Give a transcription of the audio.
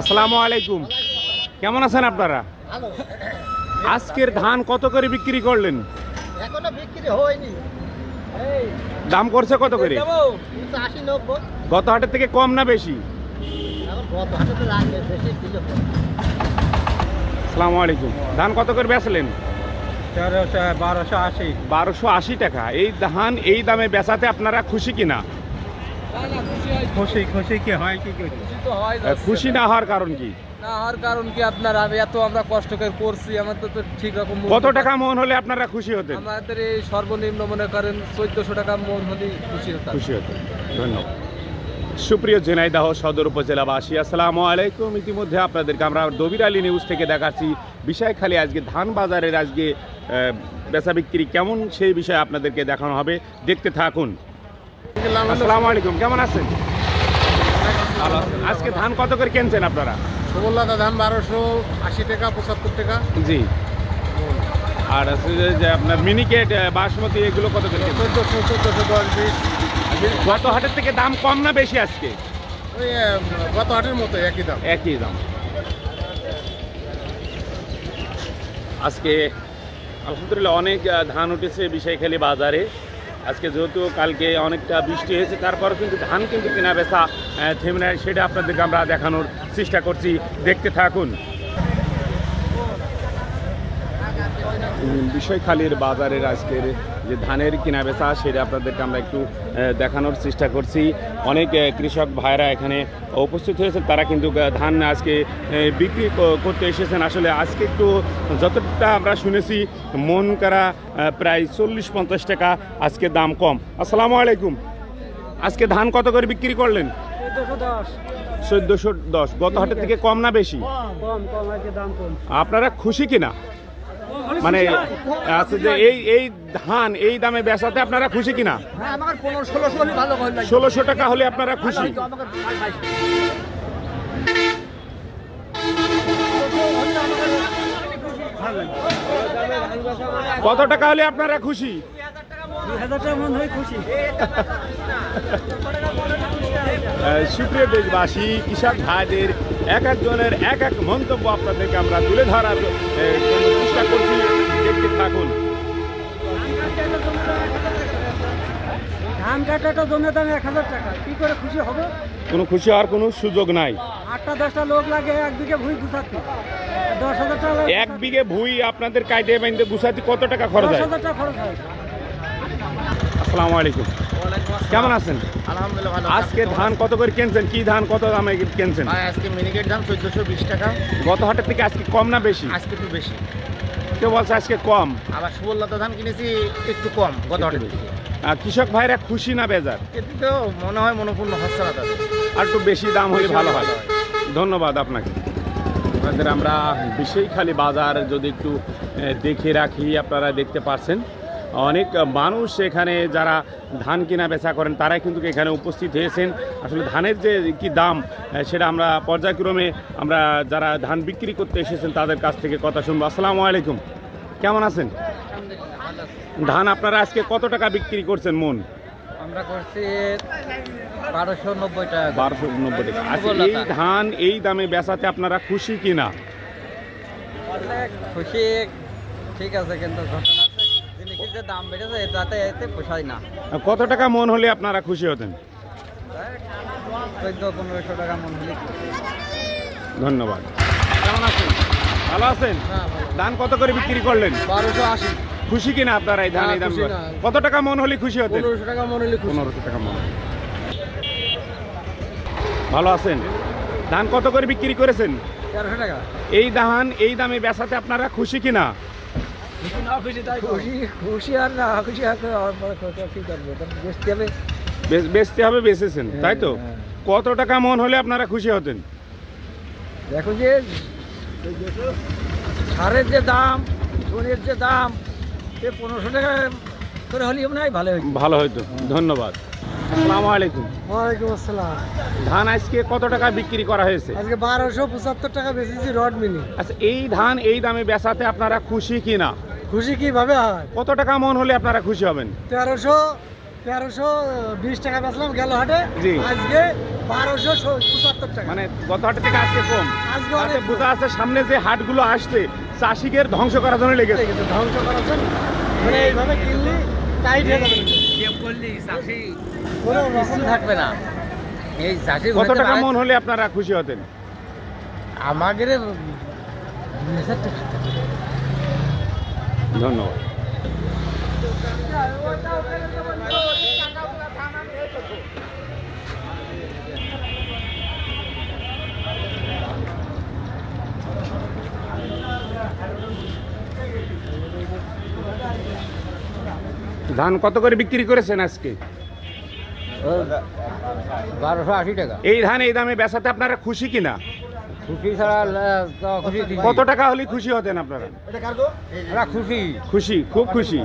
আসসালামু আলাইকুম, কেমন আছেন আপনারা? আজকের ধান কত করে বিক্রি করলেন? এখনো বিক্রি হয়নি। দাম করছে কত করে? 80-90। গত হাটের থেকে কম না বেশি? আসসালামু আলাইকুম, ধান কত করে বেচলেন? 1280। 1280 টাকা। এই ধান এই দামে বেচাতে আপনারা খুশি কিনা? খুশি কি হয়? খুশি না হওয়ার কারণ কি? না হওয়ার কারণ কি, আপনার এত আমরা কষ্ট করে করছি, আমাদের তো ঠিক রকম কত টাকা মন হলে আপনারা খুশি হতেন? আমাদের এই সর্বনিম্ন মনে করেন 1400 টাকা মন হলেই খুশি হতাম। ধন্যবাদ। সুপ্রিয় ঝিনাইদহ সদর উপজেলাবাসী, আসসালামু আলাইকুম। ইতিমধ্যে আপনাদেরকে আমরা দবির আলী নিউজ থেকে দেখাচ্ছি বিষয়খালী আজকে ধান বাজারের আজকে বেচা বিক্রি কেমন সেই বিষয়ে আপনাদেরকে দেখানো হবে, দেখতে থাকুন। আসসালামু আলাইকুম, কেমন আছেন? আজকে ধান কত করে কিনছেন আপনারা? সুবললতা ধান 1280 টাকা, 75 টাকা। জি। আর যে আপনার মিনিকেট বাসমতি এগুলো কত করে? 1410, 20। গত হাটের থেকে দাম কম না বেশি আজকে? ওই গত হাটের মতো একই দাম। একই দাম। আজকে আলহামদুলিল্লাহ অনেক ধান উঠেছে বিষয়খালী বাজারে। আজকে যেহেতু কালকে অনেকটা বৃষ্টি হয়েছে, তারপরে কিন্তু ধান কিন্তু কেনা বেচা থেমে নেয়, সেটা আপনাদেরকে আমরা দেখানোর চেষ্টা করছি, দেখতে থাকুন। বিষয়খালীর বাজারের আজকের যে ধানের কেনা বেচা সেটা আপনাদেরকে আমরা একটু দেখানোর চেষ্টা করছি। অনেক কৃষক ভাইরা এখানে উপস্থিত হয়েছে, তারা কিন্তু ধান আজকে বিক্রি করতে এসেছেন। আসলে আজকে একটু যতটা আমরা শুনেছি মন করা প্রায় 40-50 টাকা আজকে দাম কম। আসসালামু আলাইকুম, আজকে ধান কত করে বিক্রি করলেন? 1410। গত হাটের থেকে কম না বেশি? আপনারা খুশি কিনা? মানে আছে যে এই ধান এই দামে বেচাতে আপনারা খুশি কিনা? 1600 টাকা হলে আপনারা খুশি? কত টাকা হলে আপনারা খুশি? 2000 টাকা মন হয় খুশি। সুপ্রিয় দেশবাসী, কৃষক ভাইদের এক একজনের এক এক মন্তব্য আপনাদেরকে আমরা তুলে ধরার চেষ্টা করছি, দেখতে থাকুন। ধান কাটাটা জমে দাম 1000 টাকা, কি করে খুশি হবে? কোনো খুশি হওয়ার কোনো সুযোগ নাই। 8-10টা লোক লাগে 1 বিঘে ভুঁই গুছাতে, 10,000 টাকা। 1 বিঘে ভুঁই আপনাদের কাইটে বাইন্দে গুছাতে কত টাকা খরচ হয়? 10,000 টাকা খরচ হয়। আসসালামু আলাইকুম, কেমন আছেন? আলহামদুলিল্লাহ ভালো। আজকে ধান কত করে কিনছেন? কি ধান কত দামে কিনছেন? আজকে মিনিকেট দাম 1420 টাকা। গত হাটের থেকে আজকে কম না বেশি? আজকে একটু বেশি। কেউ বলছে আজকে কম। আবার সুবললতা ধান কিনেছি একটু কম গত হাটের থেকে। কৃষক ভাইরা খুশি না বেজার? এতে তো মনে হয় মনোপূর্ণ হচ্ছে না তাদের। আর একটু বেশি দাম হলে ভালো হয়। ধন্যবাদ আপনাকে। আপনাদের আমরা বিষয়খালী বাজার যদি একটু দেখে রাখি, আপনারা দেখতে পাচ্ছেন অনেক মানুষ এখানে যারা ধান কেনা বেচা করেন তারাই কিন্তু এখানে উপস্থিত হয়েছেন। আসলে ধানের যে কি দাম সেটা আমরা পর্যায়ক্রমে আমরা যারা ধান বিক্রি করতে এসেছেন তাদের কাছ থেকে কথা শুনবো। আসসালামু আলাইকুম, কেমন আছেন? ধান আপনারা আজকে কত টাকা বিক্রি করছেন মন? আমরা করছি 1290 টাকা। 1290 টাকা। আজকে এই ধান এই দামে বেচাতে আপনারা খুশি কিনা? খুশি ঠিক আছে, কিন্তু ঘটনা আছে জিনিসের যে দাম বেড়েছে তাতে এতে পোষায় না। কত টাকা মন হলে আপনারা খুশি হতেন? 1400-1500 টাকা মন হলে। ধন্যবাদ। কেমন আছেন? ভালো আছেন? ধান কত করে বিক্রি করলেন? 1280। খুশি কিনা আপনারা এই ধান এই দাম? কত টাকা মন হলে খুশি হতেন? 1500 টাকা মন হলে। 1500 টাকা মন। ভালো আছেন? ধান কত করে বিক্রি করেছেন? 1300 টাকা। এই ধান এই দামে বেচাতে আপনারা খুশি কিনা? খুশি আর না খুশি বেচতে হবে, বেচেছেন তাই তো? কত টাকা মন হলে আপনারা খুশি হতেন? দেখো যে সারের যে দাম, ধানের যে দাম, 1500 টাকা করে হলে মনে হয় ভালো হইতো। ধন্যবাদ। আসসালামু আলাইকুম। ওয়ালাইকুম আসসালাম। ধান আজকে কত টাকা বিক্রি করা হয়েছে? আজকে 1275 টাকা বেচেছি রড মিনি। আচ্ছা, এই ধান এই দামে বেচাতে আপনারা খুশি কিনা? খুশি কিভাবে হয়? কত টাকা মন হলে আপনারা খুশি হবেন? 1300, 1320 টাকা বেচলাম গেল হাটে, জি। আজকে 1275 টাকা। মানে গত হাটের থেকে আজকে কম। আজকে তাতে অনেক বোঝা আছে সামনে যে হাটগুলো আসছে চাষিদের ধ্বংস করার জন্য লেগেছে। লেগেছে, ধ্বংস করার জন্য। মানে এইভাবে কিনলে টাইট হয়ে যাবে, কোনো কিছু থাকবে না। এই চাষি কত টাকা মন হলে আপনারা খুশি হতেন? আমাদের 2000 টাকা। ধন্যবাদ। ধান কত করে বিক্রি করেছেন আজকে? 1280 টাকা। এই ধান এই দামে বেচাতে আপনারা খুশি কিনা? খুশি ছাড়া খুশি কত টাকা হলে খুশি হতেন আপনারা? খুশি। খুশি, খুব খুশি।